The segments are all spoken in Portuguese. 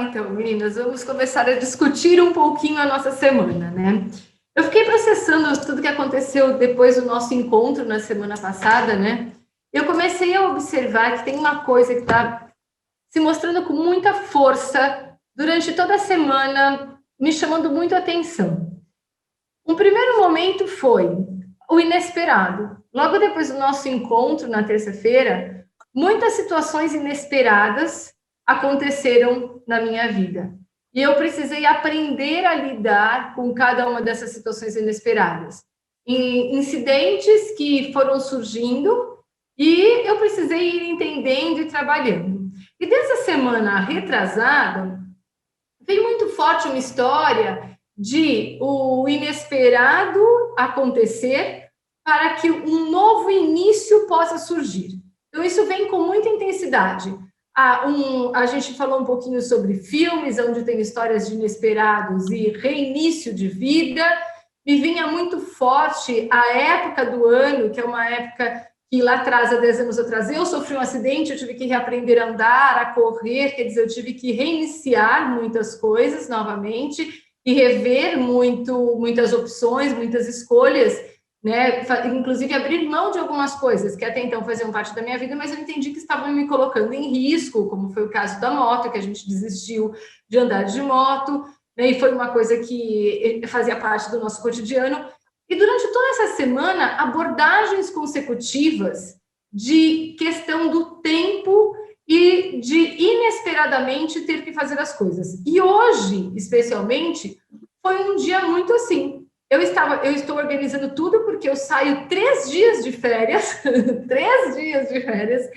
então, meninas, vamos começar a discutir um pouquinho a nossa semana, né? Eu fiquei processando tudo que aconteceu depois do nosso encontro na semana passada, né? Eu comecei a observar que tem uma coisa que está se mostrando com muita força durante toda a semana, me chamando muito a atenção. Um primeiro momento foi o inesperado. Logo depois do nosso encontro na terça-feira, muitas situações inesperadas aconteceram na minha vida. E eu precisei aprender a lidar com cada uma dessas situações inesperadas. Incidentes que foram surgindo e eu precisei ir entendendo e trabalhando. E dessa semana retrasada, veio muito forte uma história de o inesperado acontecer para que um novo início possa surgir. Então, isso vem com muita intensidade. A gente falou um pouquinho sobre filmes, onde tem histórias de inesperados e reinício de vida. Me vinha muito forte a época do ano, que é uma época que lá atrás, há 10 anos atrás, eu sofri um acidente, eu tive que reaprender a andar, a correr, quer dizer, eu tive que reiniciar muitas coisas novamente e rever muitas opções, muitas escolhas, né? Inclusive abrir mão de algumas coisas que até então faziam parte da minha vida, mas eu entendi que estavam me colocando em risco, como foi o caso da moto, que a gente desistiu de andar de moto, né? E foi uma coisa que fazia parte do nosso cotidiano. E durante toda essa semana, abordagens consecutivas de questão do tempo e de inesperadamente ter que fazer as coisas. E hoje, especialmente, foi um dia muito assim. Eu estou organizando tudo porque eu saio 3 dias de férias, 3 dias de férias,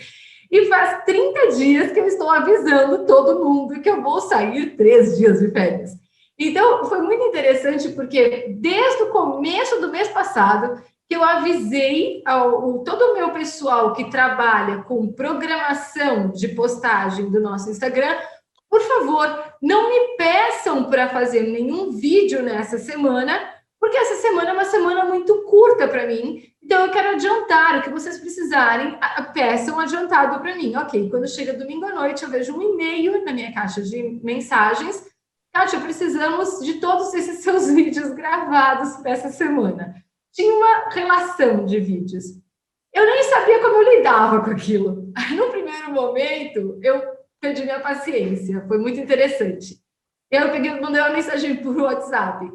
e faz 30 dias que eu estou avisando todo mundo que eu vou sair 3 dias de férias. Então, foi muito interessante porque desde o começo do mês passado que eu avisei todo o meu pessoal que trabalha com programação de postagem do nosso Instagram, por favor, não me peçam para fazer nenhum vídeo nessa semana, porque essa semana é uma semana muito curta para mim, então eu quero adiantar o que vocês precisarem, peçam adiantado para mim. Ok, quando chega domingo à noite, eu vejo um e-mail na minha caixa de mensagens: Kátia, precisamos de todos esses seus vídeos gravados para essa semana. Tinha uma relação de vídeos. Eu nem sabia como eu lidava com aquilo. No primeiro momento, eu perdi minha paciência. Foi muito interessante. Eu mandei uma mensagem por WhatsApp.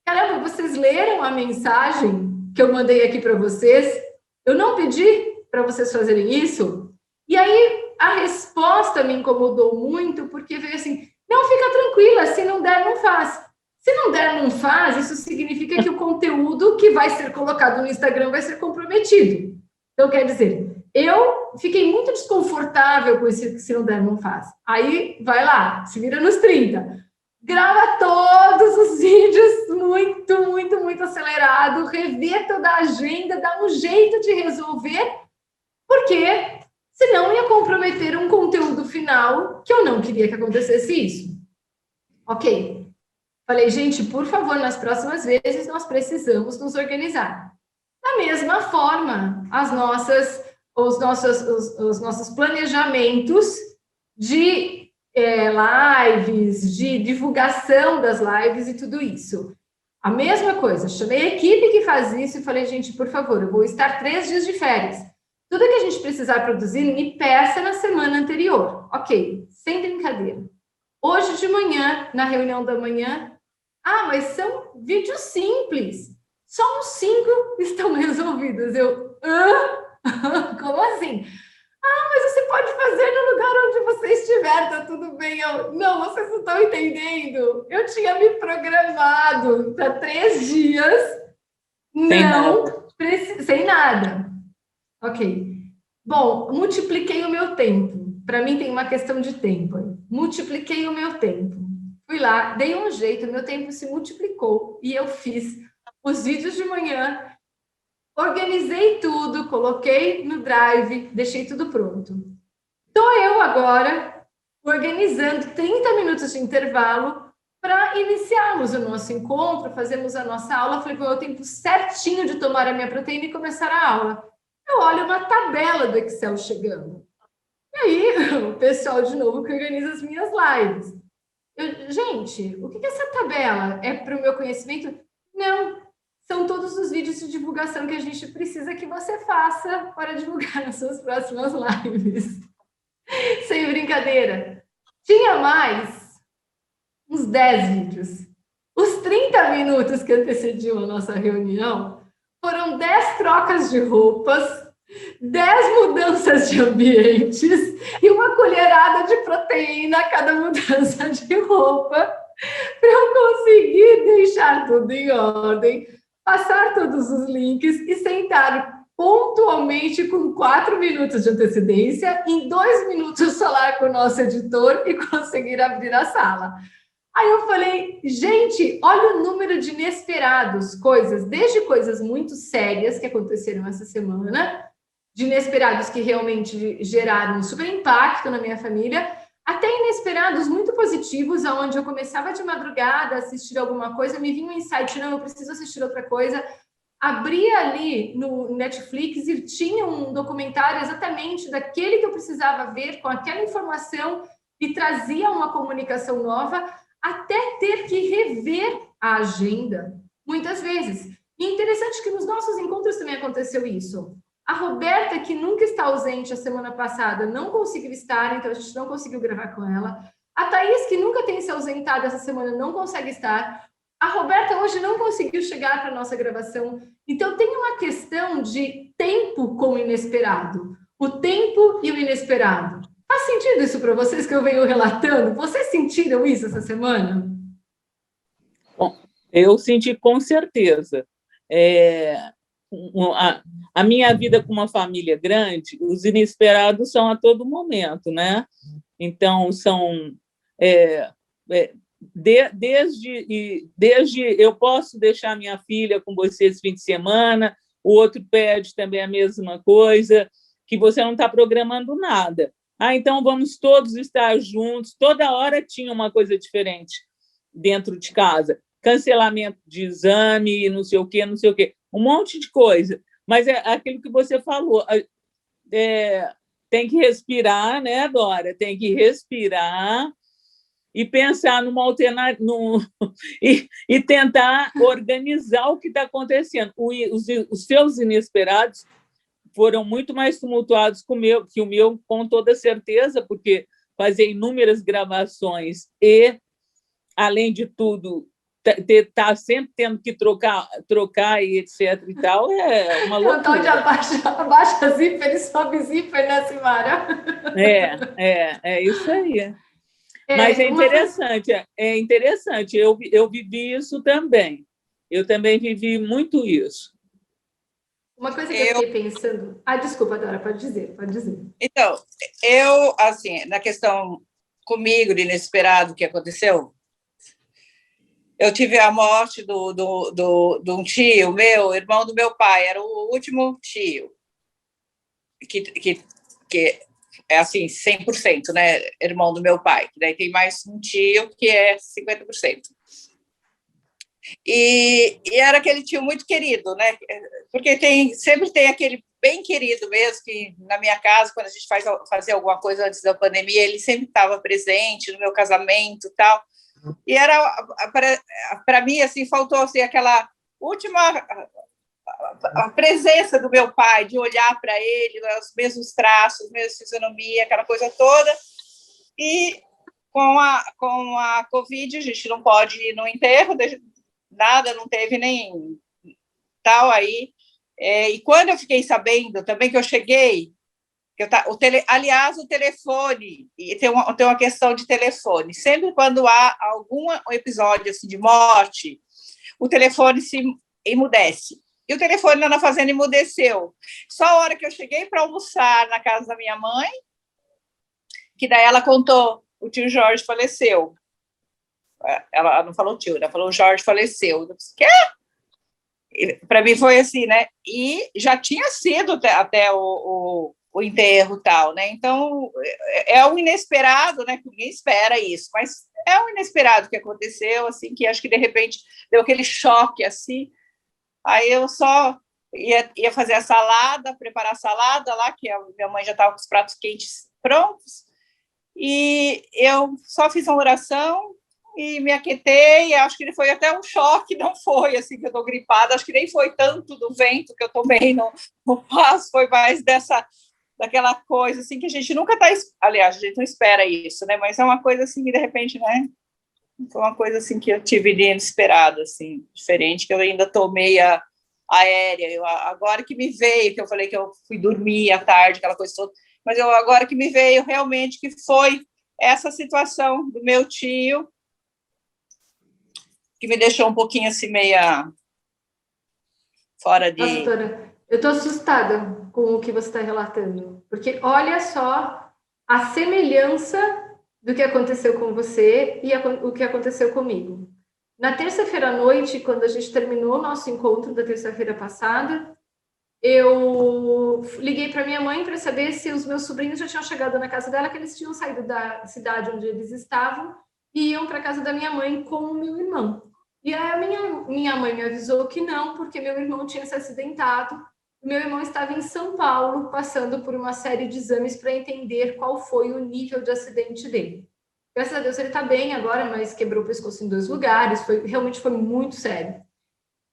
Caramba, vocês leram a mensagem que eu mandei aqui para vocês? Eu não pedi para vocês fazerem isso? E aí, a resposta me incomodou muito, porque veio assim: não, fica tranquila, se não der, não faz. Se não der, não faz, isso significa que o conteúdo que vai ser colocado no Instagram vai ser comprometido. Então, quer dizer, eu fiquei muito desconfortável com esse se não der, não faz. Aí, vai lá, se vira nos 30. Grava todos os vídeos muito acelerado, revê toda a agenda, dá um jeito de resolver, porque senão ia comprometer um conteúdo final que eu não queria que acontecesse isso. Ok. Falei, gente, por favor, nas próximas vezes nós precisamos nos organizar. Da mesma forma, os nossos planejamentos de lives, de divulgação das lives e tudo isso. A mesma coisa, chamei a equipe que faz isso e falei, gente, por favor, eu vou estar 3 dias de férias. Tudo que a gente precisar produzir, me peça na semana anterior. Ok, sem brincadeira. Hoje de manhã, na reunião da manhã, mas são vídeos simples. Só uns 5 estão resolvidos. Como assim? Mas você pode fazer no lugar onde você estiver, tá tudo bem. Não, vocês não estão entendendo. Eu tinha me programado para 3 dias. Sem nada. Ok. Bom, multipliquei o meu tempo. Para mim tem uma questão de tempo. Multipliquei o meu tempo. Fui lá, dei um jeito, meu tempo se multiplicou e eu fiz os vídeos de manhã, organizei tudo, coloquei no Drive, deixei tudo pronto. Estou eu agora organizando 30 minutos de intervalo para iniciarmos o nosso encontro, fazemos a nossa aula. Foi o tempo certinho de tomar a minha proteína e começar a aula. Eu olho uma tabela do Excel chegando. E aí, o pessoal de novo que organiza as minhas lives. Gente, o que é essa tabela? É para o meu conhecimento? Não, são todos os vídeos de divulgação que a gente precisa que você faça para divulgar nas suas próximas lives. Sem brincadeira. Tinha mais uns 10 vídeos. Os 30 minutos que antecediam a nossa reunião foram 10 trocas de roupas, 10 mudanças de ambientes e uma colherada de proteína a cada mudança de roupa para eu conseguir deixar tudo em ordem, passar todos os links e sentar pontualmente com 4 minutos de antecedência, em 2 minutos falar com o nosso editor e conseguir abrir a sala. Aí eu falei, gente, olha o número de inesperados, desde coisas muito sérias que aconteceram essa semana, de inesperados que realmente geraram um super impacto na minha família, até inesperados muito positivos, onde eu começava de madrugada a assistir alguma coisa, me vinha um insight, não, eu preciso assistir outra coisa, abria ali no Netflix e tinha um documentário exatamente daquele que eu precisava ver, com aquela informação, e trazia uma comunicação nova, até ter que rever a agenda, muitas vezes. E é interessante que nos nossos encontros também aconteceu isso. A Roberta, que nunca está ausente a semana passada, não conseguiu estar, então a gente não conseguiu gravar com ela. A Thaís, que nunca tem se ausentado essa semana, não consegue estar. A Roberta hoje não conseguiu chegar para a nossa gravação. Então tem uma questão de tempo com o inesperado. O tempo e o inesperado. Faz sentido isso para vocês que eu venho relatando? Vocês sentiram isso essa semana? Bom, eu senti com certeza. A minha vida com uma família grande, os inesperados são a todo momento, né? Então, são... desde eu posso deixar minha filha com você esse fim de semana, o outro pede também a mesma coisa, que você não está programando nada. Então vamos todos estar juntos. Toda hora tinha uma coisa diferente dentro de casa. Cancelamento de exame, não sei o quê, um monte de coisa. Mas é aquilo que você falou. Tem que respirar, né, Dora? Tem que respirar e pensar numa alternativa e tentar organizar o que está acontecendo. Os seus inesperados foram muito mais tumultuados que o meu, com toda certeza, porque fazer inúmeras gravações e, além de tudo, tá sempre tendo que trocar e etc e tal, é uma loucura. Então, de abaixa zíper e sobe zíper, né, Silmara? É isso aí. Mas é interessante. Eu vivi isso também. Eu também vivi muito isso. Uma coisa que eu fiquei pensando... desculpa, Dora, pode dizer. Então, assim, na questão comigo, de inesperado que aconteceu, eu tive a morte de um tio meu, irmão do meu pai, era o último tio, que é assim, 100%, né, irmão do meu pai, que daí tem mais um tio que é 50%. E era aquele tio muito querido, né? Porque sempre tem aquele bem querido mesmo, que na minha casa, quando a gente fazia alguma coisa antes da pandemia, ele sempre estava presente no meu casamento e tal. E era, para mim, assim, faltou assim, aquela última a presença do meu pai, de olhar para ele, os mesmos traços, a mesma fisionomia, aquela coisa toda. E com a Covid, a gente não pode ir no enterro, nada, não teve nem tal aí. E quando eu fiquei sabendo também que eu cheguei, aliás, o telefone, e tem uma questão de telefone, sempre quando há algum episódio assim, de morte, o telefone se emudece. E o telefone lá na fazenda emudeceu. Só a hora que eu cheguei para almoçar na casa da minha mãe, que daí ela contou, o tio Jorge faleceu. Ela não falou tio, ela falou o Jorge faleceu. Eu disse, quê? Para mim foi assim, né? E já tinha sido até o enterro e tal, né? Então, é um inesperado, né? Ninguém espera isso, mas é um inesperado que aconteceu, assim, que acho que, de repente, deu aquele choque, assim. Aí eu só ia fazer a salada, preparar a salada lá, que a minha mãe já estava com os pratos quentes prontos, e eu só fiz uma oração, e me aquietei. Acho que foi até um choque, não foi assim que eu estou gripada, acho que nem foi tanto do vento que eu tomei no passo, foi mais daquela coisa assim que a gente nunca está, aliás, a gente não espera isso, né? Mas é uma coisa assim que de repente, né? Foi uma coisa assim que eu tive de inesperado, assim, diferente, que eu ainda tomei a aérea. Agora que me veio, que eu falei que eu fui dormir à tarde, aquela coisa toda, mas agora que me veio realmente que foi essa situação do meu tio, que me deixou um pouquinho assim, meia fora de... Nossa, doutora, eu estou assustada com o que você está relatando, porque olha só a semelhança do que aconteceu com você e o que aconteceu comigo. Na terça-feira à noite, quando a gente terminou o nosso encontro da terça-feira passada, eu liguei para minha mãe para saber se os meus sobrinhos já tinham chegado na casa dela, que eles tinham saído da cidade onde eles estavam e iam para a casa da minha mãe com o meu irmão. E aí a minha mãe me avisou que não, porque meu irmão tinha se acidentado. Meu irmão estava em São Paulo, passando por uma série de exames para entender qual foi o nível de acidente dele. Graças a Deus ele está bem agora, mas quebrou o pescoço em 2 lugares, realmente foi muito sério.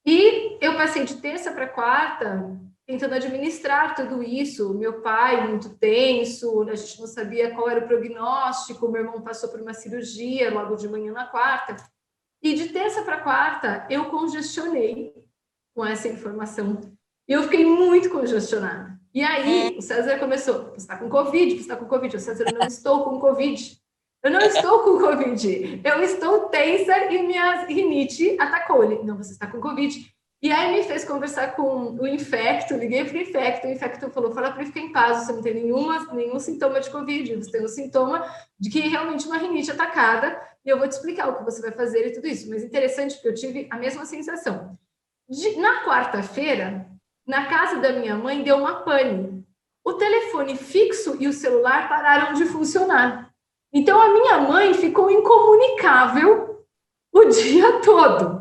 E eu passei de terça para quarta tentando administrar tudo isso. Meu pai muito tenso, a gente não sabia qual era o prognóstico, meu irmão passou por uma cirurgia logo de manhã na quarta. E de terça para quarta, eu congestionei com essa informação. E eu fiquei muito congestionada. E aí, o César começou, você está com Covid, você está com Covid. O César, eu não estou com Covid. Eu não estou com Covid. Eu estou tensa e minha rinite atacou. Ele, não, você está com Covid. E aí me fez conversar com o infecto, liguei para o infecto falou, fala para ele ficar em paz, você não tem nenhum sintoma de Covid, você tem um sintoma de que realmente uma rinite atacada, e eu vou te explicar o que você vai fazer e tudo isso. Mas interessante, porque eu tive a mesma sensação. Na quarta-feira, na casa da minha mãe, deu uma pane. O telefone fixo e o celular pararam de funcionar. Então, a minha mãe ficou incomunicável o dia todo.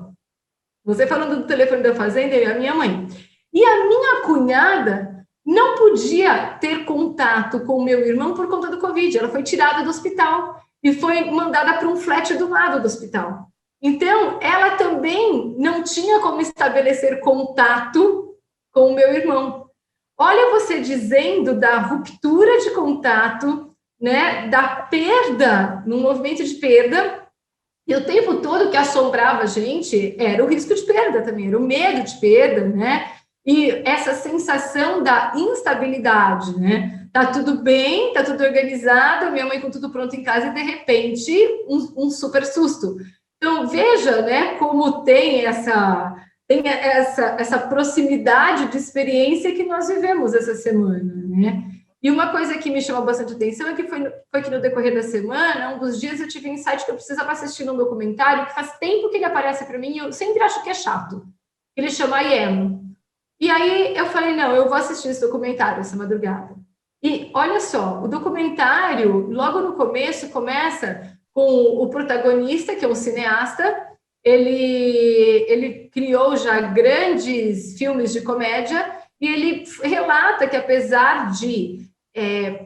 Você falando do telefone da fazenda e a minha mãe. E a minha cunhada não podia ter contato com o meu irmão por conta do Covid. Ela foi tirada do hospital e foi mandada para um flat do lado do hospital. Então, ela também não tinha como estabelecer contato com o meu irmão. Olha você dizendo da ruptura de contato, né, da perda, num movimento de perda. E o tempo todo que assombrava a gente era o risco de perda também, era o medo de perda, né? E essa sensação da instabilidade, né? Tá tudo bem, tá tudo organizado, minha mãe com tudo pronto em casa e, de repente, um super susto. Então, veja, né, como tem essa proximidade de experiência que nós vivemos essa semana, né? E uma coisa que me chamou bastante atenção é que foi que no decorrer da semana, um dos dias eu tive um insight que eu precisava assistir um documentário que faz tempo que ele aparece para mim e eu sempre acho que é chato. Ele chama I Am. E aí eu falei, não, eu vou assistir esse documentário essa madrugada. E olha só, o documentário, logo no começo, começa com o protagonista, que é um cineasta. Ele criou já grandes filmes de comédia e ele relata que, apesar de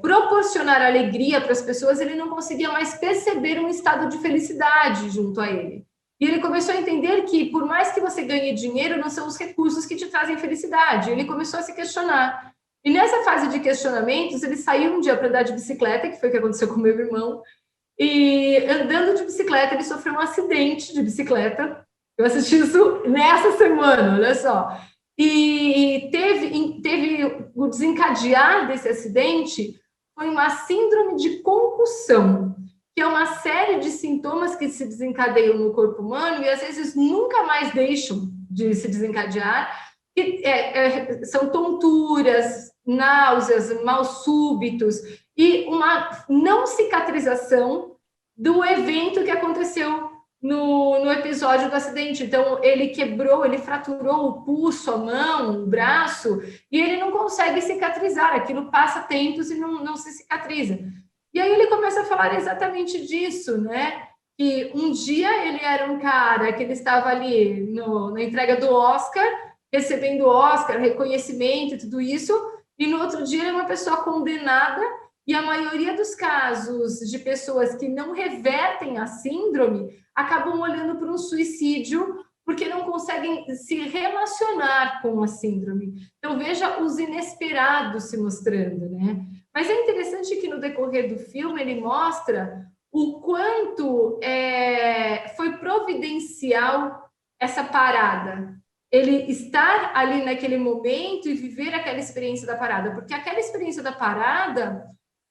proporcionar alegria para as pessoas, ele não conseguia mais perceber um estado de felicidade junto a ele. E ele começou a entender que, por mais que você ganhe dinheiro, não são os recursos que te trazem felicidade. Ele começou a se questionar. E nessa fase de questionamentos, ele saiu um dia para andar de bicicleta, que foi o que aconteceu com meu irmão, e andando de bicicleta, ele sofreu um acidente de bicicleta. Eu assisti isso nessa semana, olha só. E teve o desencadear desse acidente foi uma síndrome de concussão, que é uma série de sintomas que se desencadeiam no corpo humano e às vezes nunca mais deixam de se desencadear, que são tonturas, náuseas, mal súbitos e uma não cicatrização do evento que aconteceu no episódio do acidente. Então, ele fraturou o pulso, a mão, o braço, e ele não consegue cicatrizar, aquilo passa tempos e não se cicatriza. E aí ele começa a falar exatamente disso, né? Que um dia ele era um cara que ele estava ali na entrega do Oscar, recebendo o Oscar, reconhecimento e tudo isso, e no outro dia ele é uma pessoa condenada E a maioria dos casos de pessoas que não revertem a síndrome acabam olhando para um suicídio porque não conseguem se relacionar com a síndrome. Então, veja os inesperados se mostrando, né? Mas é interessante que no decorrer do filme ele mostra o quanto foi providencial essa parada. Ele estar ali naquele momento e viver aquela experiência da parada, porque aquela experiência da parada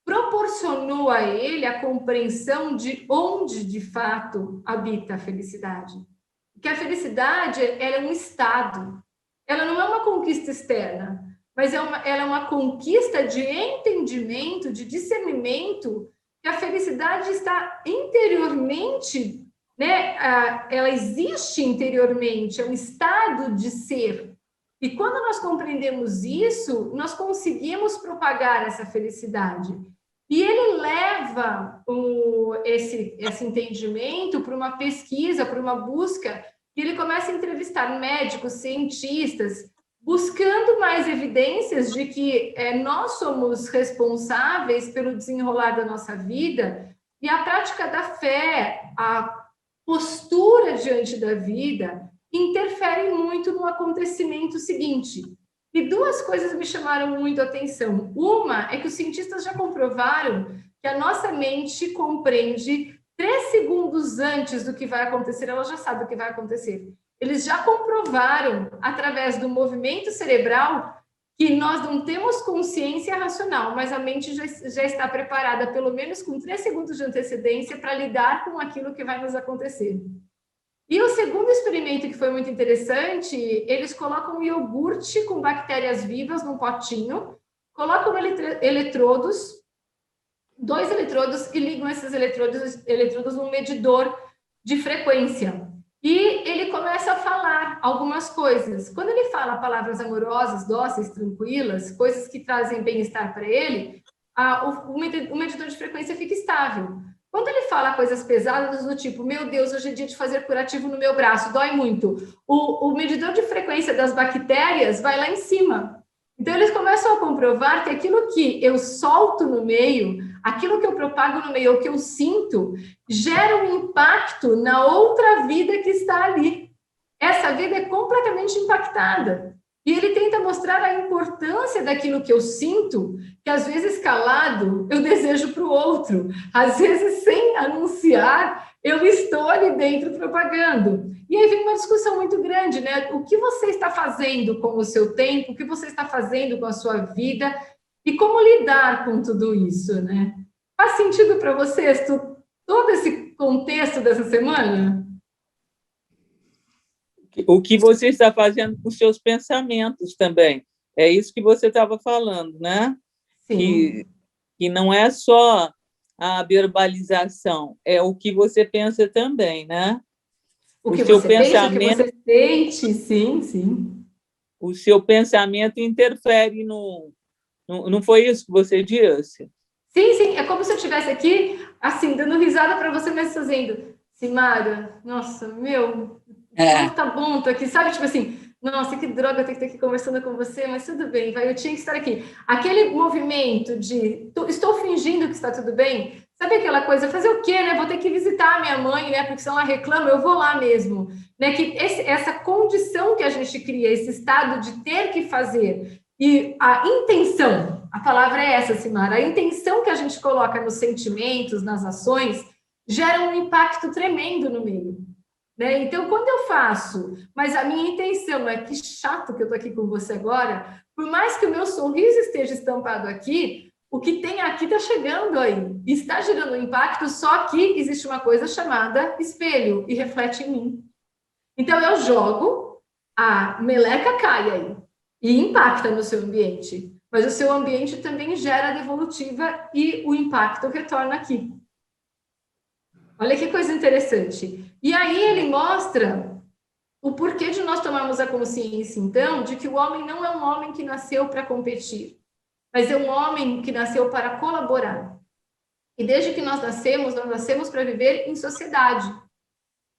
proporcionou a ele a compreensão de onde, de fato, habita a felicidade. Porque a felicidade, ela é um estado. Ela não é uma conquista externa, mas ela é uma conquista de entendimento, de discernimento, que a felicidade está interiormente, né? Ela existe interiormente, é um estado de ser. E quando nós compreendemos isso, nós conseguimos propagar essa felicidade. E ele leva esse entendimento para uma pesquisa, para uma busca, e ele começa a entrevistar médicos, cientistas, buscando mais evidências de que nós somos responsáveis pelo desenrolar da nossa vida, e a prática da fé, a postura diante da vida, interfere muito no acontecimento seguinte. E duas coisas me chamaram muito a atenção. Uma é que os cientistas já comprovaram que a nossa mente compreende 3 segundos antes do que vai acontecer, ela já sabe o que vai acontecer. Eles já comprovaram, através do movimento cerebral, que nós não temos consciência racional, mas a mente já está preparada, pelo menos com 3 segundos de antecedência, para lidar com aquilo que vai nos acontecer. E o segundo experimento, que foi muito interessante, eles colocam um iogurte com bactérias vivas num potinho, colocam eletrodos, 2 eletrodos, e ligam esses eletrodos num medidor de frequência. E ele começa a falar algumas coisas. Quando ele fala palavras amorosas, dóceis, tranquilas, coisas que trazem bem-estar para ele, o medidor de frequência fica estável. Quando ele fala coisas pesadas do tipo, meu Deus, hoje é dia de fazer curativo no meu braço, dói muito, o medidor de frequência das bactérias vai lá em cima. Então, eles começam a comprovar que aquilo que eu solto no meio, aquilo que eu propago no meio, o que eu sinto, gera um impacto na outra vida que está ali. Essa vida é completamente impactada. E ele tenta mostrar a importância daquilo que eu sinto, que às vezes calado eu desejo para o outro, às vezes sem anunciar, eu estou ali dentro propagando. E aí vem uma discussão muito grande, né? O que você está fazendo com o seu tempo, o que você está fazendo com a sua vida e como lidar com tudo isso, né? Faz sentido para vocês todo esse contexto dessa semana? O que você está fazendo com os seus pensamentos também. É isso que você estava falando, né? Sim. Que não é só a verbalização, é o que você pensa também, né? O que você pensa, o que você sente, sim. O seu pensamento interfere no... Não foi isso que você disse? Sim. É como se eu estivesse aqui, assim, dando risada para você, mas fazendo... Simara, nossa, tá bom, tô aqui, sabe? Tipo assim, nossa, que droga, eu tenho que estar aqui conversando com você, mas tudo bem, eu tinha que estar aqui. Aquele movimento de, estou fingindo que está tudo bem, sabe aquela coisa, fazer o quê, né? Vou ter que visitar a minha mãe, né? Porque se ela reclama, eu vou lá mesmo. Né? Que essa condição que a gente cria, esse estado de ter que fazer, e a intenção, a palavra é essa, Simara, a intenção que a gente coloca nos sentimentos, nas ações, gera um impacto tremendo no meio. Né? Então, quando eu faço, mas a minha intenção é que chato que eu estou aqui com você agora, por mais que o meu sorriso esteja estampado aqui, o que tem aqui está chegando aí, está gerando um impacto, só que existe uma coisa chamada espelho e reflete em mim. Então, eu jogo, a meleca cai aí e impacta no seu ambiente, mas o seu ambiente também gera a devolutiva e o impacto retorna aqui. Olha que coisa interessante. E aí ele mostra o porquê de nós tomarmos a consciência, então, de que o homem não é um homem que nasceu para competir, mas é um homem que nasceu para colaborar. E desde que nós nascemos para viver em sociedade.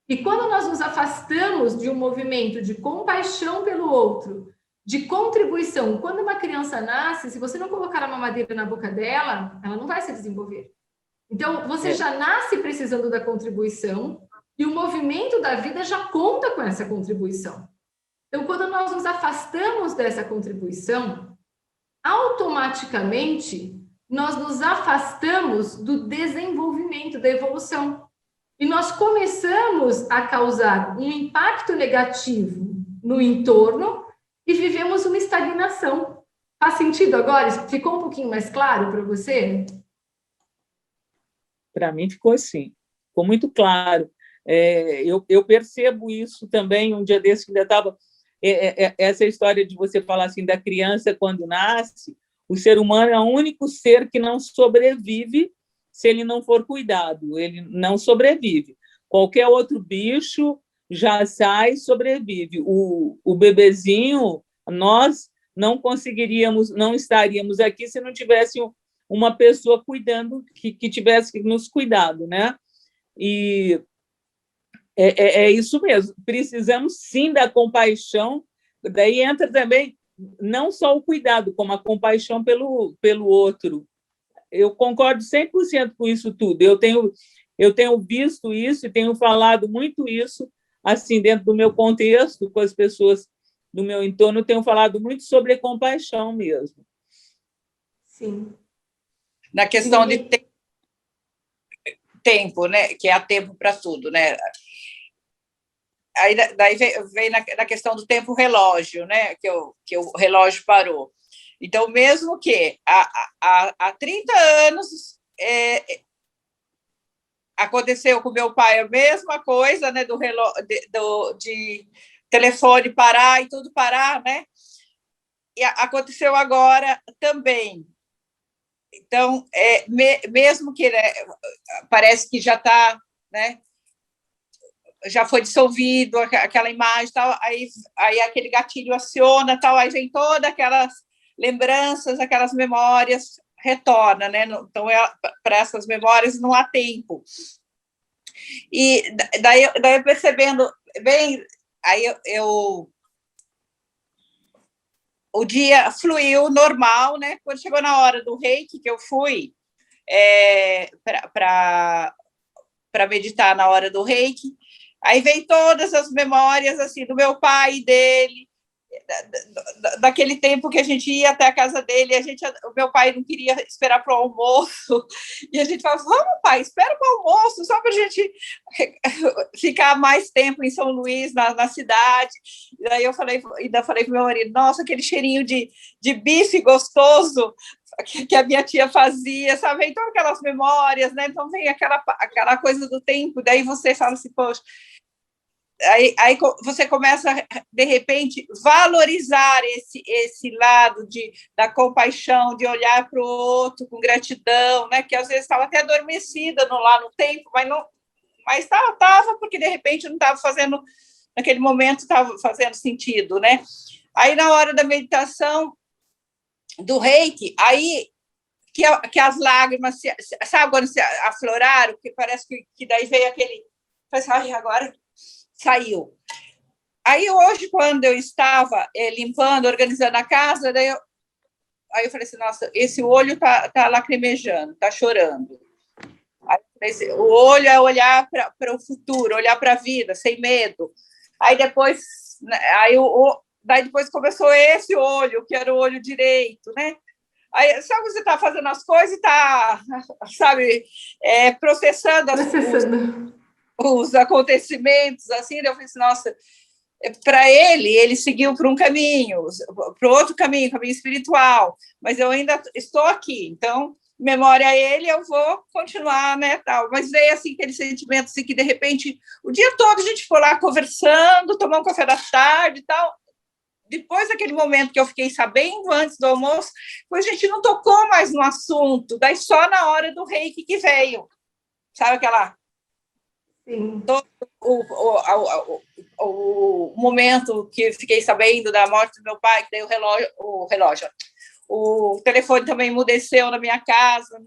E quando nós nos afastamos de um movimento de compaixão pelo outro, de contribuição. Quando uma criança nasce, se você não colocar a mamadeira na boca dela, ela não vai se desenvolver. Então, você já nasce precisando da contribuição e o movimento da vida já conta com essa contribuição. Então, quando nós nos afastamos dessa contribuição, automaticamente nós nos afastamos do desenvolvimento, da evolução. E nós começamos a causar um impacto negativo no entorno e vivemos uma estagnação. Faz sentido agora? Ficou um pouquinho mais claro para você? Para mim ficou assim, ficou muito claro. Eu percebo isso também. Um dia desse ainda estava essa história de você falar assim da criança quando nasce. O ser humano é o único ser que não sobrevive se ele não for cuidado. Ele não sobrevive. Qualquer outro bicho já sai, sobrevive. O bebezinho, nós não conseguiríamos, não estaríamos aqui se não tivesse uma pessoa cuidando, que tivesse nos cuidado, né? E é isso mesmo. Precisamos, sim, da compaixão. Daí entra também não só o cuidado, como a compaixão pelo outro. Eu concordo 100% com isso tudo. Eu tenho visto isso e tenho falado muito isso, assim, dentro do meu contexto, com as pessoas do meu entorno, eu tenho falado muito sobre compaixão mesmo. Sim. Na questão de tempo, né? Que há tempo para tudo, né? Aí daí vem na questão do tempo relógio, né? Que o relógio parou. Então, mesmo que há 30 anos aconteceu com meu pai a mesma coisa, né? De telefone parar e tudo parar, né? E aconteceu agora também. Então, mesmo que, né, parece que já está, né, já foi dissolvido aquela imagem, tal, aí aquele gatilho aciona, tal, aí vem todas aquelas lembranças, aquelas memórias, retorna, né? Então, para essas memórias não há tempo. E daí percebendo bem, aí o dia fluiu normal, né? Quando chegou na hora do reiki, que eu fui para meditar na hora do reiki, aí vem todas as memórias assim do meu pai e dele, daquele tempo que a gente ia até a casa dele, o meu pai não queria esperar para o almoço, e a gente falava, vamos, pai, espera para o almoço, só para a gente ficar mais tempo em São Luís, na cidade. E daí eu ainda falei para o meu marido, nossa, aquele cheirinho de bife gostoso que a minha tia fazia, sabe? Então, aquelas memórias, né? Então, vem aquela coisa do tempo, daí você fala assim, poxa, Aí você começa, de repente, valorizar esse lado da compaixão, de olhar para o outro com gratidão, né? Que às vezes estava até adormecida lá no tempo, mas estava porque, de repente, não estava fazendo, naquele momento, estava fazendo sentido, né? Aí, na hora da meditação, do reiki, aí que as lágrimas, sabe quando se afloraram, que parece que daí veio aquele... Ai, agora... saiu. Aí, hoje, quando eu estava limpando, organizando a casa, aí eu falei assim, nossa, esse olho tá lacrimejando, tá chorando. Aí, o olho é olhar para o futuro, olhar para a vida, sem medo. Aí, depois, daí depois começou esse olho, que era o olho direito, né? Aí, sabe, você está fazendo as coisas e está, sabe, processando os acontecimentos, assim, eu falei assim, nossa, para ele seguiu por um caminho, para outro caminho espiritual, mas eu ainda estou aqui, então, memória a ele, eu vou continuar, né, tal, mas veio, assim, aquele sentimento, assim, que, de repente, o dia todo a gente foi lá conversando, tomar um café da tarde e tal, depois daquele momento que eu fiquei sabendo, antes do almoço, depois a gente não tocou mais no assunto, daí só na hora do reiki que veio, sabe aquela... Sim. Todo o momento que fiquei sabendo da morte do meu pai, que daí o telefone também emudeceu na minha casa,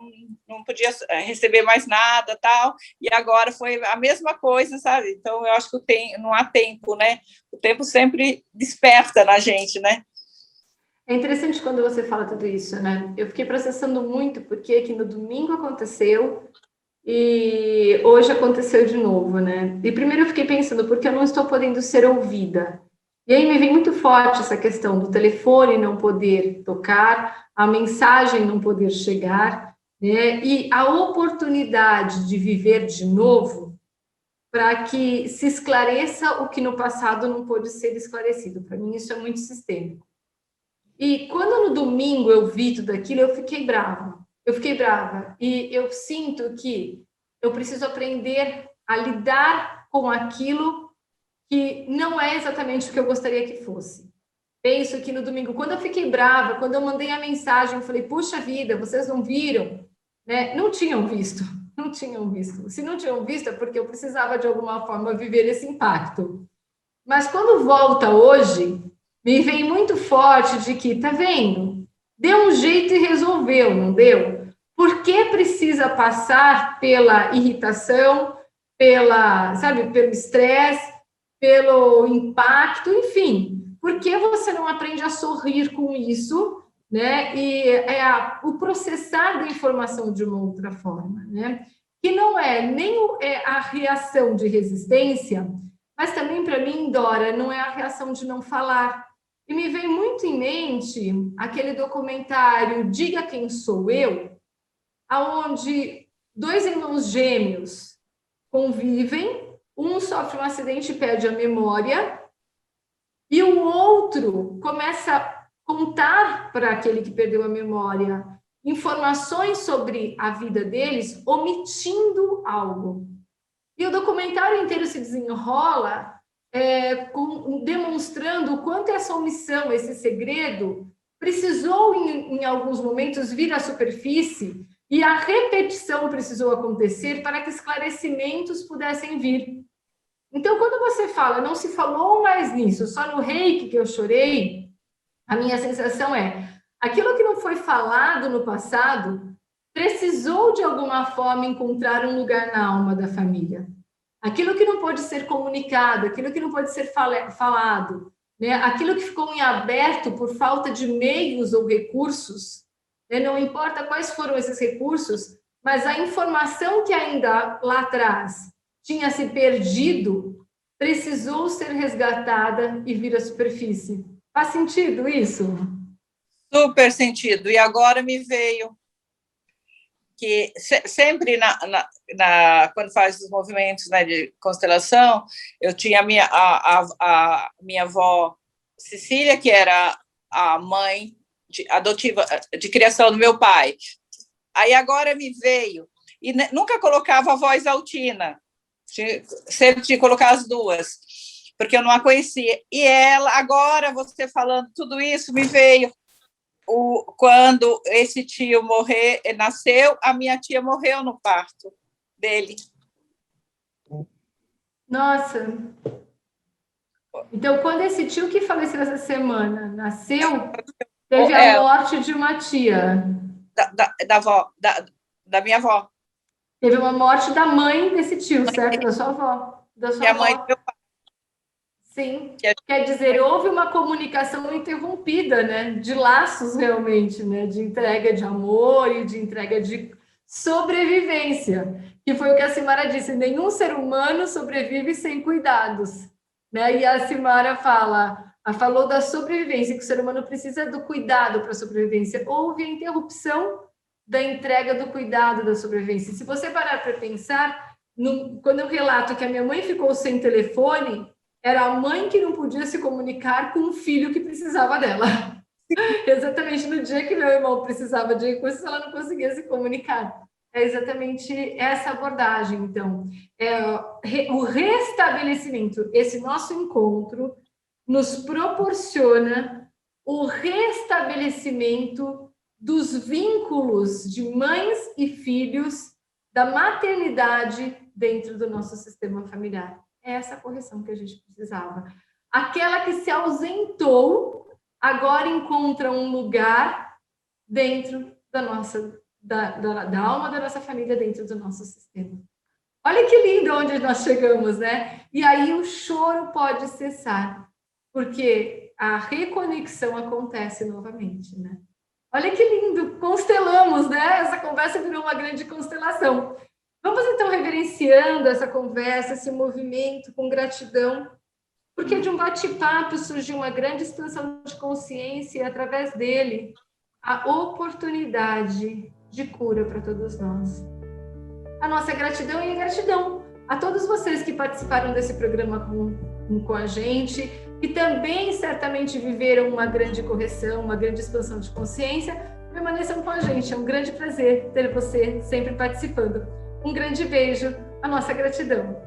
não podia receber mais nada, tal, e agora foi a mesma coisa, sabe? Então, eu acho que não há tempo, né? O tempo sempre desperta na gente, né? É interessante quando você fala tudo isso, né? Eu fiquei processando muito porque que no domingo aconteceu e hoje aconteceu de novo, né? E primeiro eu fiquei pensando, porque eu não estou podendo ser ouvida. E aí me vem muito forte essa questão do telefone não poder tocar, a mensagem não poder chegar, né? E a oportunidade de viver de novo para que se esclareça o que no passado não pôde ser esclarecido. Para mim, isso é muito sistêmico. E quando no domingo eu vi tudo aquilo, eu fiquei brava. Eu fiquei brava. E eu sinto que eu preciso aprender a lidar com aquilo que não é exatamente o que eu gostaria que fosse. Penso que no domingo, quando eu fiquei brava, quando eu mandei a mensagem, eu falei, puxa vida, vocês não viram? Né? Não tinham visto, não tinham visto. Se não tinham visto, é porque eu precisava, de alguma forma, viver esse impacto. Mas quando volta hoje, me vem muito forte de que, tá vendo? Deu um jeito e resolveu, não deu? Por que precisa passar pela irritação, pelo estresse, pelo impacto, enfim? Por que você não aprende a sorrir com isso, né? E o processar da informação de uma outra forma, né? Que não é nem a reação de resistência, mas também, para mim, Dora, não é a reação de não falar. E me vem muito em mente aquele documentário Diga Quem Sou Eu, onde dois irmãos gêmeos convivem, um sofre um acidente e perde a memória, e o outro começa a contar para aquele que perdeu a memória informações sobre a vida deles, omitindo algo. E o documentário inteiro se desenrola demonstrando o quanto essa omissão, esse segredo, precisou, em alguns momentos, vir à superfície e a repetição precisou acontecer para que esclarecimentos pudessem vir. Então, quando você fala, não se falou mais nisso, só no reiki que eu chorei, a minha sensação é, aquilo que não foi falado no passado precisou, de alguma forma, encontrar um lugar na alma da família. Aquilo que não pode ser comunicado, aquilo que não pode ser falado, né? Aquilo que ficou em aberto por falta de meios ou recursos, né? Não importa quais foram esses recursos, mas a informação que ainda lá atrás tinha se perdido precisou ser resgatada e vir à superfície. Faz sentido isso? Super sentido. E agora me veio que sempre quando faz os movimentos, né, de constelação, eu tinha a minha avó Cecília, que era a mãe adotiva de criação do meu pai. Aí agora me veio, e nunca colocava a voz altina, sempre tinha que colocar as duas, porque eu não a conhecia. E ela, agora você falando tudo isso, me veio quando esse tio nasceu, a minha tia morreu no parto dele. Nossa. Então, quando esse tio que faleceu essa semana nasceu, teve a morte de uma tia. Da minha avó. Teve uma morte da mãe desse tio, certo? Da sua avó. Da sua avó. Mãe do meu pai. Sim. Quer dizer, houve uma comunicação interrompida, né? De laços, realmente, né? De entrega de amor e de entrega de sobrevivência. Que foi o que a Simara disse, nenhum ser humano sobrevive sem cuidados. Né? E a Simara falou da sobrevivência, que o ser humano precisa do cuidado para a sobrevivência. Houve a interrupção da entrega do cuidado da sobrevivência. Se você parar para pensar, quando eu relato que a minha mãe ficou sem telefone, era a mãe que não podia se comunicar com o filho que precisava dela. Exatamente no dia que meu irmão precisava de recursos, ela não conseguia se comunicar. É exatamente essa abordagem, então. O restabelecimento, esse nosso encontro, nos proporciona o restabelecimento dos vínculos de mães e filhos da maternidade dentro do nosso sistema familiar. É essa correção que a gente precisava. Aquela que se ausentou, agora encontra um lugar dentro da nossa da alma da nossa família, dentro do nosso sistema. Olha que lindo onde nós chegamos, né? E aí o choro pode cessar, porque a reconexão acontece novamente, né? Olha que lindo, constelamos, né? Essa conversa virou uma grande constelação. Vamos então reverenciando essa conversa, esse movimento com gratidão, porque de um bate-papo surgiu uma grande expansão de consciência e, através dele, a oportunidade de cura para todos nós. A nossa gratidão e a gratidão a todos vocês que participaram desse programa com a gente, que também certamente viveram uma grande correção, uma grande expansão de consciência. Permaneçam com a gente, é um grande prazer ter você sempre participando. Um grande beijo, a nossa gratidão.